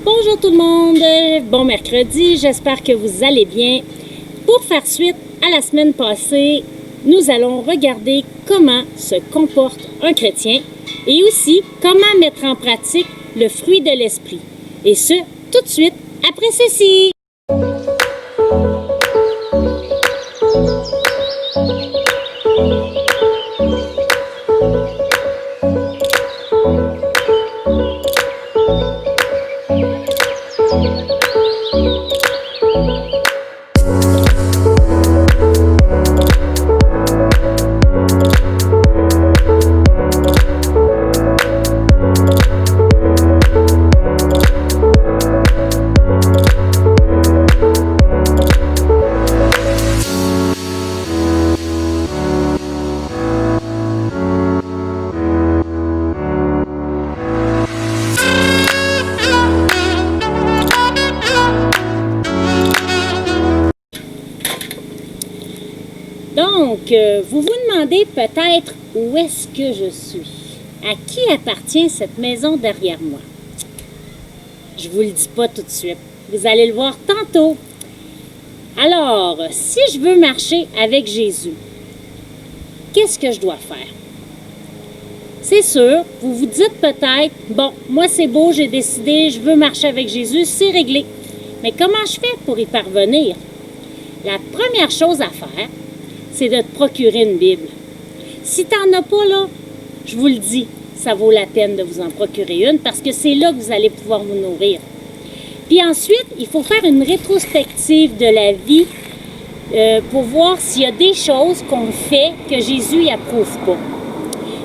Bonjour tout le monde, bon mercredi, j'espère que vous allez bien. Pour faire suite à la semaine passée, nous allons regarder comment se comporte un chrétien et aussi comment mettre en pratique le fruit de l'esprit. Et ce, tout de suite après ceci. Donc, vous vous demandez peut-être où est-ce que je suis? À qui appartient cette maison derrière moi? Je vous le dis pas tout de suite. Vous allez le voir tantôt. Alors, si je veux marcher avec Jésus, qu'est-ce que je dois faire? C'est sûr, vous vous dites peut-être, bon, moi c'est beau, j'ai décidé, je veux marcher avec Jésus, c'est réglé. Mais comment je fais pour y parvenir? La première chose à faire, c'est de te procurer une Bible. Si tu n'en as pas, là, je vous le dis, ça vaut la peine de vous en procurer une parce que c'est là que vous allez pouvoir vous nourrir. Puis ensuite, il faut faire une rétrospective de la vie pour voir s'il y a des choses qu'on fait que Jésus n'approuve pas.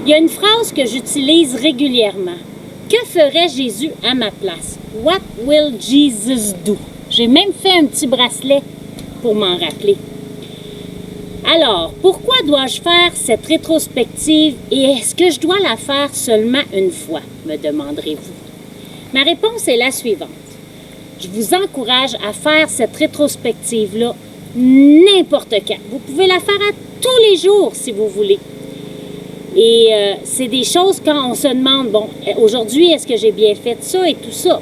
Il y a une phrase que j'utilise régulièrement. Que ferait Jésus à ma place? What will Jesus do? J'ai même fait un petit bracelet pour m'en rappeler. Alors, pourquoi dois-je faire cette rétrospective et est-ce que je dois la faire seulement une fois, me demanderez-vous? Ma réponse est la suivante. Je vous encourage à faire cette rétrospective-là n'importe quand. Vous pouvez la faire à tous les jours si vous voulez. Et c'est des choses quand on se demande, bon, aujourd'hui, est-ce que j'ai bien fait ça et tout ça?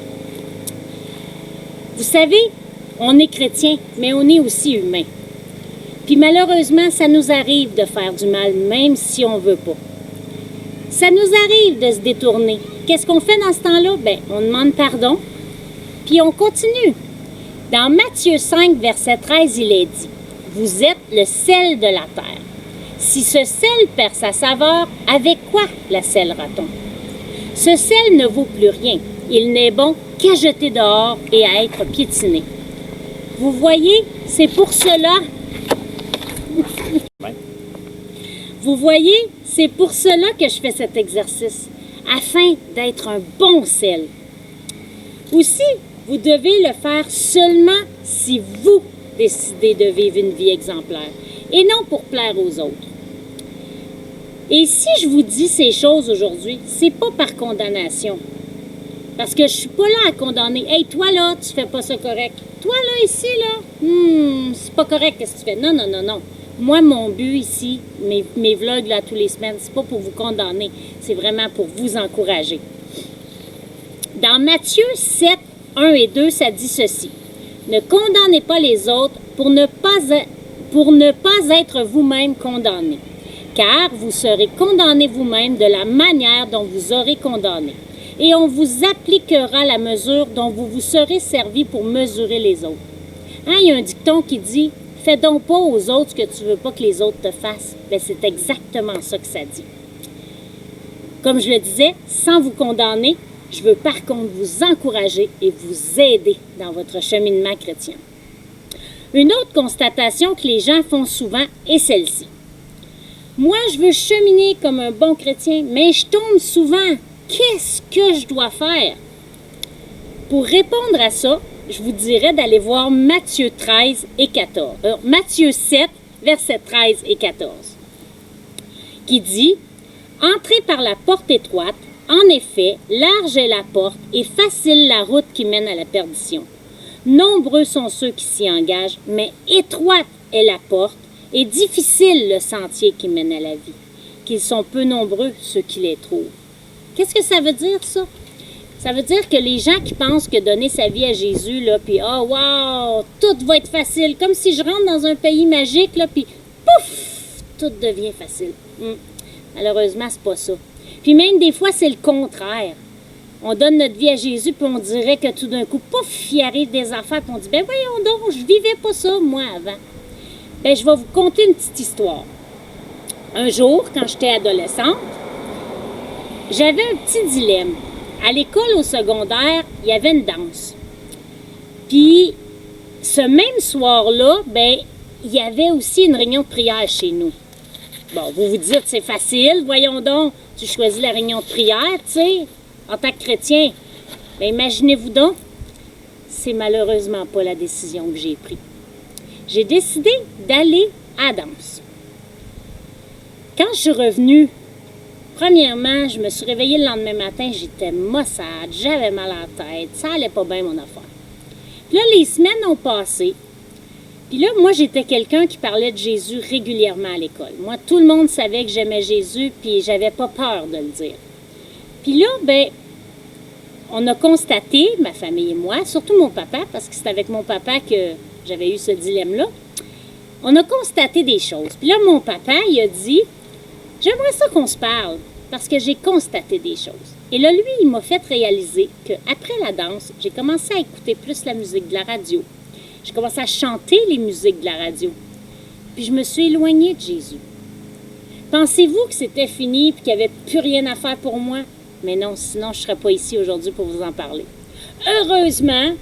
Vous savez, on est chrétien, mais on est aussi humain. Puis malheureusement, ça nous arrive de faire du mal, même si on ne veut pas. Ça nous arrive de se détourner. Qu'est-ce qu'on fait dans ce temps-là? Bien, on demande pardon, puis on continue. Dans Matthieu 5, verset 13, il est dit, « Vous êtes le sel de la terre. Si ce sel perd sa saveur, avec quoi la scellera-t-on? Ce sel ne vaut plus rien. Il n'est bon qu'à jeter dehors et à être piétiné. » Vous voyez, c'est pour cela... Vous voyez, c'est pour cela que je fais cet exercice, afin d'être un bon sel. Aussi, vous devez le faire seulement si vous décidez de vivre une vie exemplaire, et non pour plaire aux autres. Et si je vous dis ces choses aujourd'hui, c'est pas par condamnation, parce que je suis pas là à condamner. « Hey, toi là, tu fais pas ça correct. Toi là, ici là, c'est pas correct qu'est-ce que tu fais. » Non, non, non, non. Moi, mon but ici, mes vlogs là, tous les semaines, c'est pas pour vous condamner, c'est vraiment pour vous encourager. Dans Matthieu 7, 1 et 2, ça dit ceci. « Ne condamnez pas les autres pour ne pas être vous-même condamnés, car vous serez condamnés vous-même de la manière dont vous aurez condamné. Et on vous appliquera la mesure dont vous vous serez servi pour mesurer les autres. » Hein, il y a un dicton qui dit « Fais donc pas aux autres ce que tu ne veux pas que les autres te fassent. » Bien, c'est exactement ça que ça dit. Comme je le disais, sans vous condamner, je veux par contre vous encourager et vous aider dans votre cheminement chrétien. Une autre constatation que les gens font souvent est celle-ci. Moi, je veux cheminer comme un bon chrétien, mais je tombe souvent. Qu'est-ce que je dois faire? Pour répondre à ça, je vous dirais d'aller voir Matthieu 13 et 14. Matthieu 7, versets 13 et 14, qui dit « Entrez par la porte étroite, en effet, large est la porte et facile la route qui mène à la perdition. Nombreux sont ceux qui s'y engagent, mais étroite est la porte et difficile le sentier qui mène à la vie, qu'ils sont peu nombreux ceux qui les trouvent. » Qu'est-ce que ça veut dire, ça? Ça veut dire que les gens qui pensent que donner sa vie à Jésus, là, puis oh wow, tout va être facile, comme si je rentre dans un pays magique, là, puis pouf, tout devient facile. Malheureusement, c'est pas ça. Puis même des fois, c'est le contraire. On donne notre vie à Jésus, puis on dirait que tout d'un coup, pouf, il arrive des affaires, puis on dit, ben voyons donc, je vivais pas ça, moi, avant. Ben, je vais vous conter une petite histoire. Un jour, quand j'étais adolescente, j'avais un petit dilemme. À l'école, au secondaire, il y avait une danse. Puis, ce même soir-là, ben, il y avait aussi une réunion de prière chez nous. Bon, vous vous dites, c'est facile, voyons donc, tu choisis la réunion de prière, tu sais, en tant que chrétien. Ben, imaginez-vous donc, c'est malheureusement pas la décision que j'ai prise. J'ai décidé d'aller à la danse. Quand je suis revenue, premièrement, je me suis réveillée le lendemain matin, j'étais maussade, j'avais mal à la tête, ça allait pas bien mon affaire. Puis là, les semaines ont passé. Puis là, moi, j'étais quelqu'un qui parlait de Jésus régulièrement à l'école. Moi, tout le monde savait que j'aimais Jésus, puis j'avais pas peur de le dire. Puis là, ben, on a constaté, ma famille et moi, surtout mon papa, parce que c'est avec mon papa que j'avais eu ce dilemme-là, on a constaté des choses. Puis là, mon papa, il a dit, j'aimerais ça qu'on se parle, parce que j'ai constaté des choses. Et là, lui, il m'a fait réaliser qu'après la danse, j'ai commencé à écouter plus la musique de la radio. J'ai commencé à chanter les musiques de la radio. Puis je me suis éloignée de Jésus. Pensez-vous que c'était fini et qu'il n'y avait plus rien à faire pour moi? Mais non, sinon je ne serais pas ici aujourd'hui pour vous en parler. Heureusement,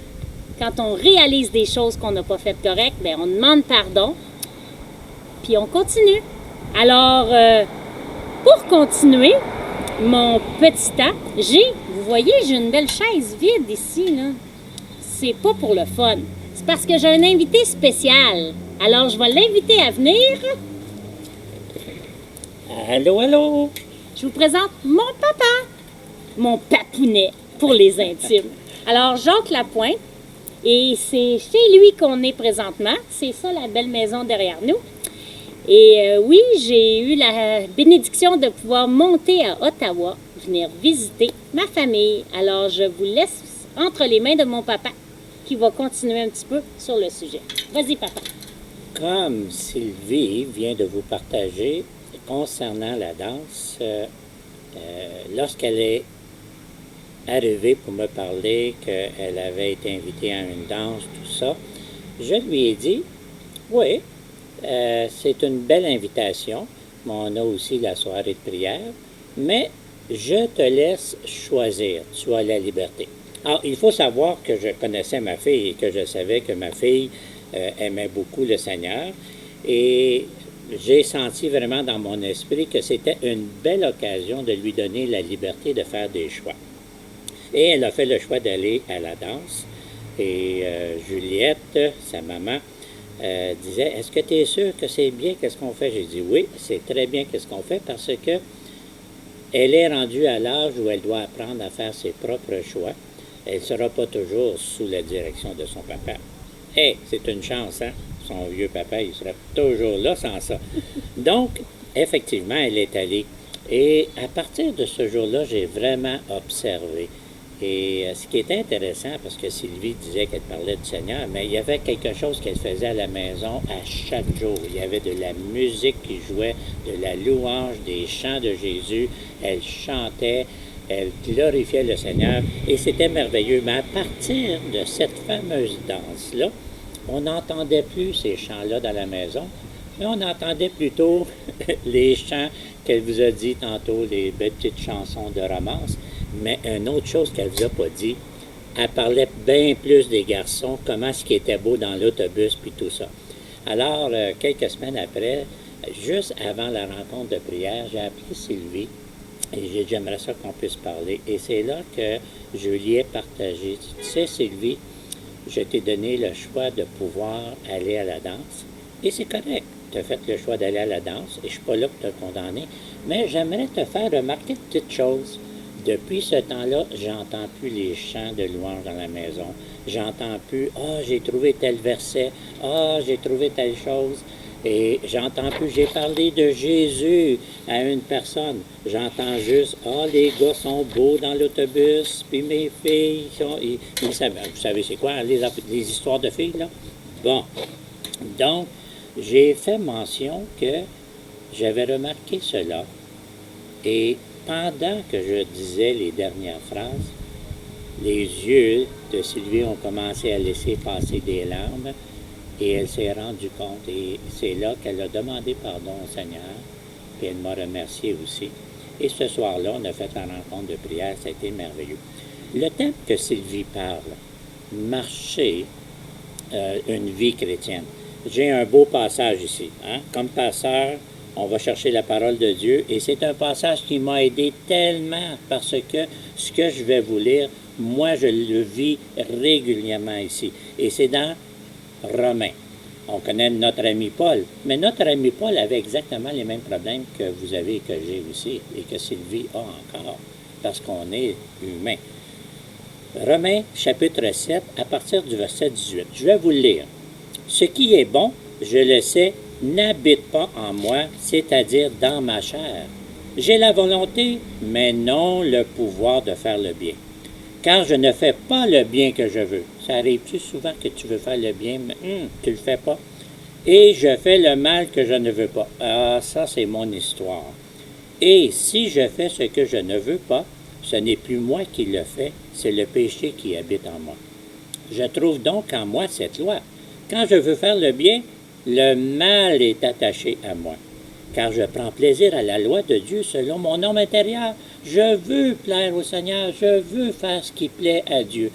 quand on réalise des choses qu'on n'a pas faites correctes, bien, on demande pardon, puis on continue. Alors, pour continuer mon petit temps, vous voyez, j'ai une belle chaise vide ici, là. C'est pas pour le fun. C'est parce que j'ai un invité spécial. Alors, je vais l'inviter à venir. Allô, allô? Je vous présente mon papa, mon papounet pour les intimes. Alors, Jacques Lapointe, et c'est chez lui qu'on est présentement. C'est ça, la belle maison derrière nous. Et oui, j'ai eu la bénédiction de pouvoir monter à Ottawa, venir visiter ma famille. Alors, je vous laisse entre les mains de mon papa qui va continuer un petit peu sur le sujet. Vas-y, papa. Comme Sylvie vient de vous partager concernant la danse, lorsqu'elle est arrivée pour me parler qu'elle avait été invitée à une danse, tout ça, je lui ai dit, oui, c'est une belle invitation, mais on a aussi la soirée de prière, mais je te laisse choisir, tu as la liberté. Alors, il faut savoir que je connaissais ma fille et que je savais que ma fille aimait beaucoup le Seigneur, et j'ai senti vraiment dans mon esprit que c'était une belle occasion de lui donner la liberté de faire des choix. Et elle a fait le choix d'aller à la danse, et Juliette, sa maman, disait, est-ce que tu es sûr que c'est bien qu'est-ce qu'on fait? J'ai dit oui, c'est très bien qu'est-ce qu'on fait parce que elle est rendue à l'âge où elle doit apprendre à faire ses propres choix. Elle ne sera pas toujours sous la direction de son papa. C'est une chance, hein? Son vieux papa, il sera toujours là sans ça. Donc, effectivement, elle est allée. Et à partir de ce jour-là, j'ai vraiment observé. Et ce qui est intéressant, parce que Sylvie disait qu'elle parlait du Seigneur, mais il y avait quelque chose qu'elle faisait à la maison à chaque jour. Il y avait de la musique qui jouait, de la louange, des chants de Jésus. Elle chantait, elle glorifiait le Seigneur et c'était merveilleux. Mais à partir de cette fameuse danse-là, on n'entendait plus ces chants-là dans la maison, mais on entendait plutôt les chants qu'elle vous a dit tantôt, les belles petites chansons de romance. Mais une autre chose qu'elle ne vous a pas dit, elle parlait bien plus des garçons, comment ce qui était beau dans l'autobus, puis tout ça. Alors, quelques semaines après, juste avant la rencontre de prière, j'ai appelé Sylvie et j'ai dit, j'aimerais ça qu'on puisse parler. Et c'est là que je lui ai partagé. Tu sais, Sylvie, je t'ai donné le choix de pouvoir aller à la danse. Et c'est correct, tu as fait le choix d'aller à la danse, et je ne suis pas là pour te condamner, mais j'aimerais te faire remarquer une petite chose. Depuis ce temps-là, j'entends plus les chants de louange dans la maison. J'entends plus « Ah, j'ai trouvé tel verset. Ah, j'ai trouvé telle chose. » Et j'entends plus, j'ai parlé de Jésus à une personne. J'entends juste, les gars sont beaux dans l'autobus, puis mes filles sont. Vous savez c'est quoi, les histoires de filles, là? Bon. Donc, j'ai fait mention que j'avais remarqué cela. Et pendant que je disais les dernières phrases, les yeux de Sylvie ont commencé à laisser passer des larmes et elle s'est rendue compte. Et c'est là qu'elle a demandé pardon au Seigneur, puis elle m'a remercié aussi. Et ce soir-là, on a fait la rencontre de prière, ça a été merveilleux. Le thème que Sylvie parle, marcher une vie chrétienne. J'ai un beau passage ici. Hein? Comme pasteur, on va chercher la parole de Dieu et c'est un passage qui m'a aidé tellement parce que ce que je vais vous lire, moi, je le vis régulièrement ici. Et c'est dans Romains. On connaît notre ami Paul, mais notre ami Paul avait exactement les mêmes problèmes que vous avez et que j'ai aussi et que Sylvie a encore parce qu'on est humain. Romains chapitre 7, à partir du verset 18. Je vais vous le lire. Ce qui est bon, je le sais, n'habite pas en moi, c'est-à-dire dans ma chair. J'ai la volonté, mais non le pouvoir de faire le bien. Car je ne fais pas le bien que je veux. Ça arrive-tu souvent que tu veux faire le bien, mais tu ne le fais pas? Et je fais le mal que je ne veux pas. Ah, ça c'est mon histoire. Et si je fais ce que je ne veux pas, ce n'est plus moi qui le fais, c'est le péché qui habite en moi. Je trouve donc en moi cette loi. Quand je veux faire le bien, le mal est attaché à moi. Car je prends plaisir à la loi de Dieu selon mon homme intérieur. Je veux plaire au Seigneur, je veux faire ce qui plaît à Dieu.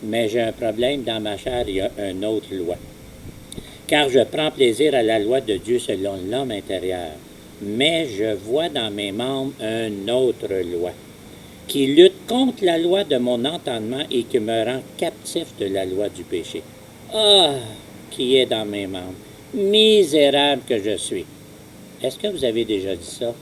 Mais j'ai un problème dans ma chair, il y a une autre loi. Car je prends plaisir à la loi de Dieu selon l'homme intérieur. Mais je vois dans mes membres une autre loi, qui lutte contre la loi de mon entendement et qui me rend captif de la loi du péché. Ah, qui est dans mes membres, misérable que je suis. Est-ce que vous avez déjà dit ça?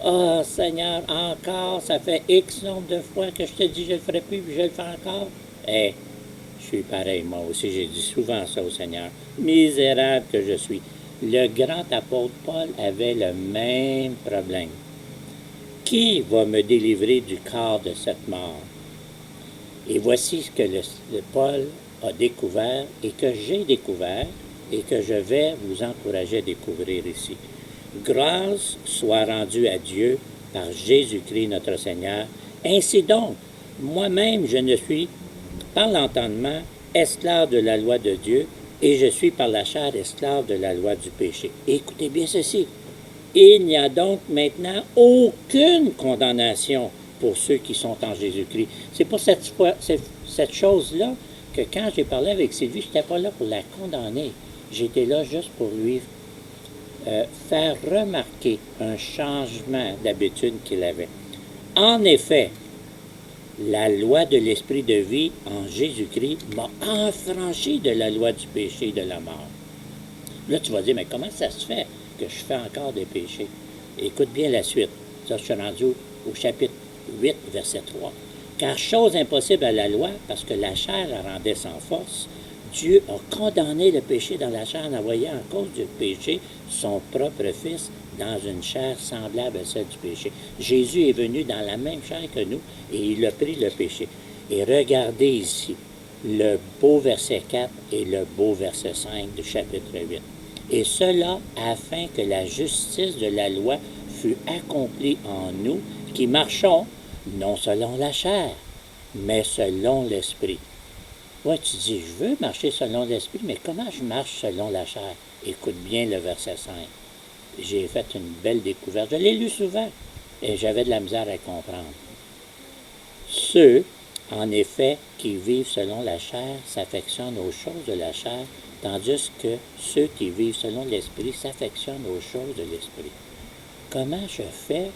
Ah, Seigneur, encore, ça fait X nombre de fois que je te dis je le ferai plus, puis je le fais encore. Je suis pareil, moi aussi, j'ai dit souvent ça au Seigneur. Misérable que je suis. Le grand apôtre Paul avait le même problème. Qui va me délivrer du corps de cette mort? Et voici ce que le Paul a découvert et que j'ai découvert et que je vais vous encourager à découvrir ici. Grâce soit rendue à Dieu par Jésus-Christ notre Seigneur. Ainsi donc, moi-même, je ne suis, par l'entendement, esclave de la loi de Dieu et je suis par la chair esclave de la loi du péché. Écoutez bien ceci. Il n'y a donc maintenant aucune condamnation pour ceux qui sont en Jésus-Christ. C'est pour cette chose-là que quand j'ai parlé avec Sylvie, je n'étais pas là pour la condamner. J'étais là juste pour lui faire remarquer un changement d'habitude qu'il avait. En effet, la loi de l'esprit de vie en Jésus-Christ m'a affranchi de la loi du péché et de la mort. Là, tu vas dire, mais comment ça se fait que je fais encore des péchés? Écoute bien la suite. Ça, je suis rendu au chapitre 8, verset 3. Car chose impossible à la loi, parce que la chair la rendait sans force, Dieu a condamné le péché dans la chair en envoyant à cause du péché son propre Fils dans une chair semblable à celle du péché. Jésus est venu dans la même chair que nous et il a pris le péché. Et regardez ici le beau verset 4 et le beau verset 5 du chapitre 8. Et cela afin que la justice de la loi fût accomplie en nous qui marchons non selon la chair, mais selon l'esprit. Ouais, tu dis, je veux marcher selon l'esprit, mais comment je marche selon la chair? Écoute bien le verset 5. J'ai fait une belle découverte. Je l'ai lu souvent et j'avais de la misère à comprendre. Ceux, en effet, qui vivent selon la chair s'affectionnent aux choses de la chair, tandis que ceux qui vivent selon l'esprit s'affectionnent aux choses de l'esprit. Comment je fais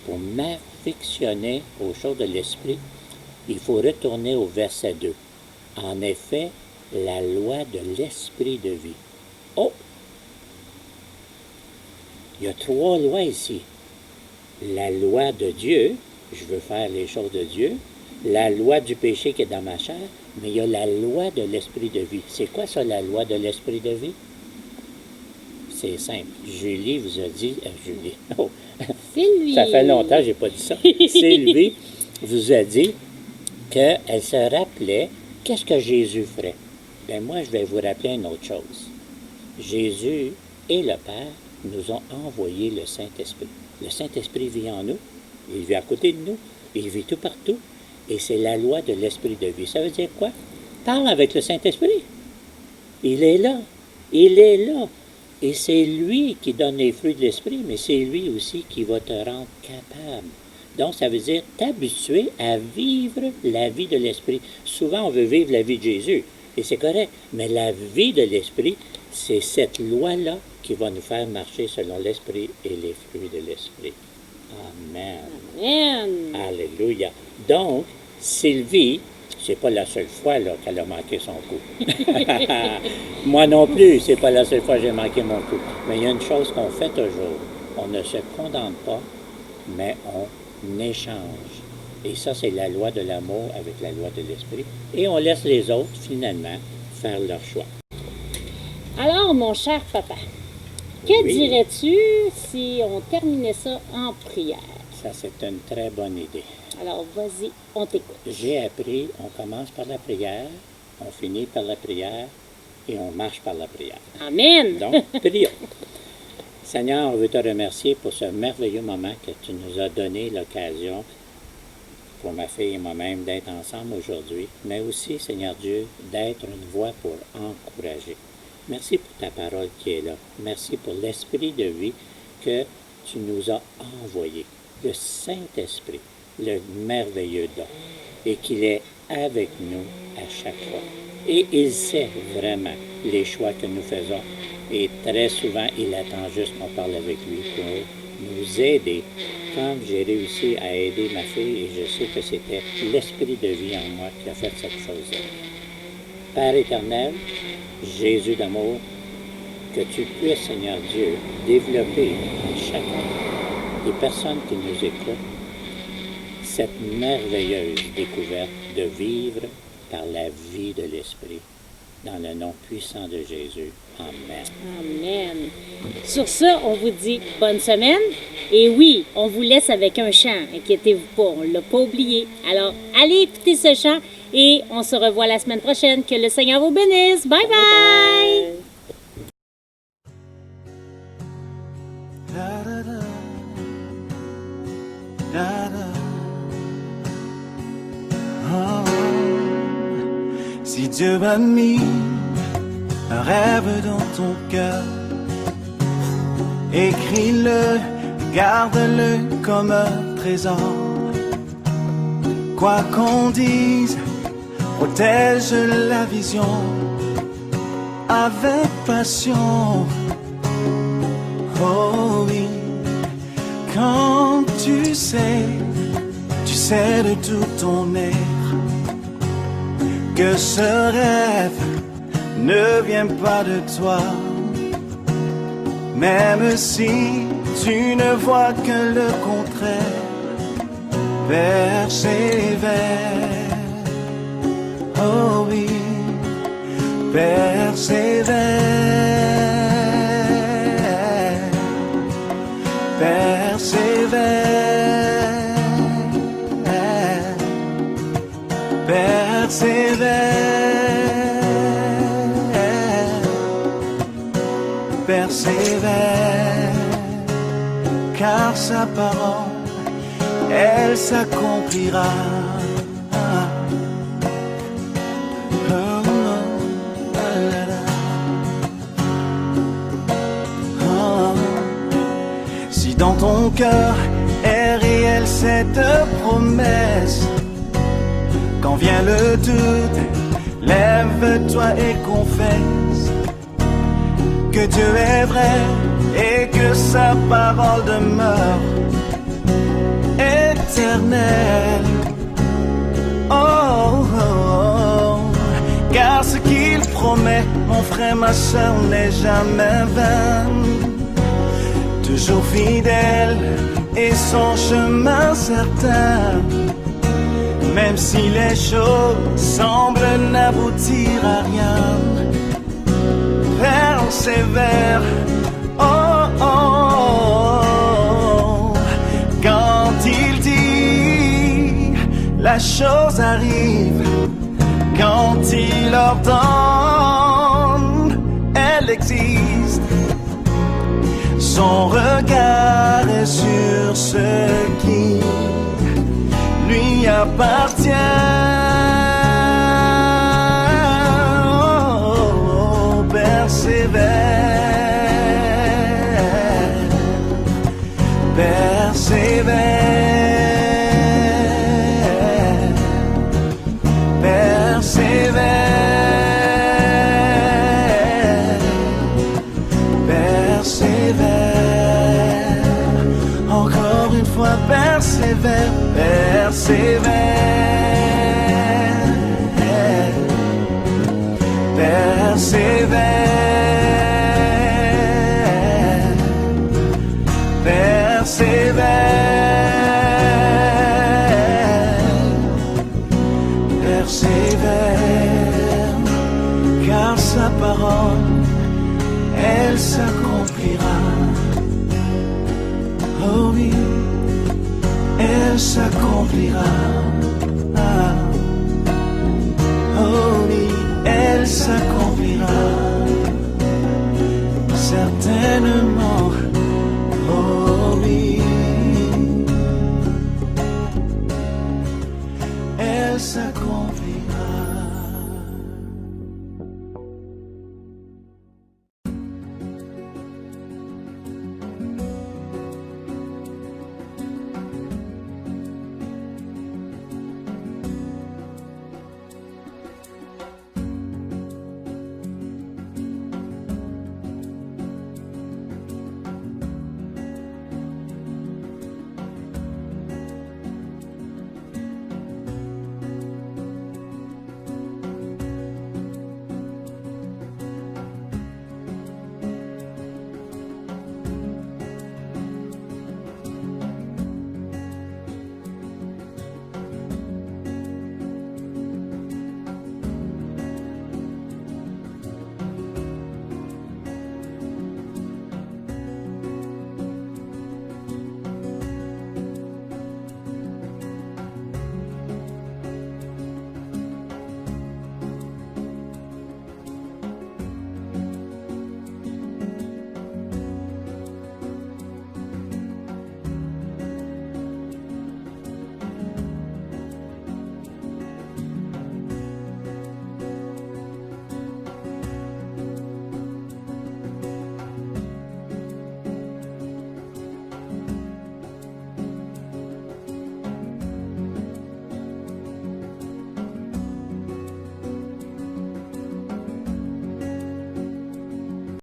pour m'affectionner aux choses de l'esprit? Il faut retourner au verset 2. En effet, la loi de l'esprit de vie. Oh! Il y a 3 lois ici. La loi de Dieu, je veux faire les choses de Dieu. La loi du péché qui est dans ma chair, mais il y a la loi de l'esprit de vie. C'est quoi ça, la loi de l'esprit de vie? c'est simple. Julie vous a dit... Julie, oh, Sylvie. ça fait longtemps que je n'ai pas dit ça. Sylvie vous a dit qu'elle se rappelait qu'est-ce que Jésus ferait. Bien, moi, je vais vous rappeler une autre chose. Jésus et le Père nous ont envoyé le Saint-Esprit. Le Saint-Esprit vit en nous, il vit à côté de nous, il vit tout partout, et c'est la loi de l'Esprit de vie. Ça veut dire quoi? Parle avec le Saint-Esprit. Il est là. Il est là. Et c'est lui qui donne les fruits de l'Esprit, mais c'est lui aussi qui va te rendre capable. Donc, ça veut dire t'habituer à vivre la vie de l'Esprit. Souvent, on veut vivre la vie de Jésus, et c'est correct. Mais la vie de l'Esprit, c'est cette loi-là qui va nous faire marcher selon l'Esprit et les fruits de l'Esprit. Amen. Amen. Alléluia. Donc, Sylvie, c'est pas la seule fois là, qu'elle a manqué son coup. Moi non plus, c'est pas la seule fois que j'ai manqué mon coup. Mais il y a une chose qu'on fait toujours. On ne se condamne pas, mais on échange. Et ça, c'est la loi de l'amour avec la loi de l'esprit. Et on laisse les autres, finalement, faire leur choix. Alors, mon cher papa, que Oui. dirais-tu si on terminait ça en prière? Ça, c'est une très bonne idée. Alors, vas-y, on t'écoute. J'ai appris, on commence par la prière, on finit par la prière et on marche par la prière. Amen. Donc, prions. Seigneur, on veut te remercier pour ce merveilleux moment que tu nous as donné l'occasion, pour ma fille et moi-même, d'être ensemble aujourd'hui, mais aussi, Seigneur Dieu, d'être une voix pour encourager. Merci pour ta parole qui est là. Merci pour l'esprit de vie que tu nous as envoyé, le Saint-Esprit, le merveilleux don, et qu'il est avec nous à chaque fois. Et il sait vraiment les choix que nous faisons. Et très souvent, il attend juste qu'on parle avec lui pour nous aider. Comme j'ai réussi à aider ma fille, et je sais que c'était l'esprit de vie en moi qui a fait cette chose-là. Père éternel, Jésus d'amour, que tu puisses, Seigneur Dieu, développer en chacun des personnes qui nous écoutent cette merveilleuse découverte de vivre par la vie de l'Esprit. Dans le nom puissant de Jésus. Amen. Amen. Sur ça, on vous dit bonne semaine. Et oui, on vous laisse avec un chant. Inquiétez-vous pas, on ne l'a pas oublié. Alors, allez écouter ce chant et on se revoit la semaine prochaine. Que le Seigneur vous bénisse. Bye bye! Da, da, da. Da, da. Oh. Si Dieu a mis un rêve dans ton cœur, écris-le, garde-le comme un trésor. Quoi qu'on dise, protège la vision avec passion. Oh oui, quand tu sais de tout ton être que ce rêve ne vient pas de toi. Même si tu ne vois que le contraire, persévère. Oh oui, persévère. Persévère. Persévère, persévère, car sa parole, elle s'accomplira. Si dans ton cœur est réelle cette promesse, quand vient le doute, lève-toi et confesse que Dieu est vrai et que sa parole demeure éternelle. Oh, oh, oh. Car ce qu'il promet, mon frère, ma soeur, n'est jamais vain. Toujours fidèle et son chemin certain. Même si les choses semblent n'aboutir à rien, persévère, choses arrivent quand il ordonne. Elle existe. Son regard est sur ce qui lui appartient. Oh, persévère, persévère, persévère, persévère. Encore une fois, persévère, persévère, persévère, persévère, persévère, car sa parole, elle s'accomplira. Oh oui, elle s'accomplira.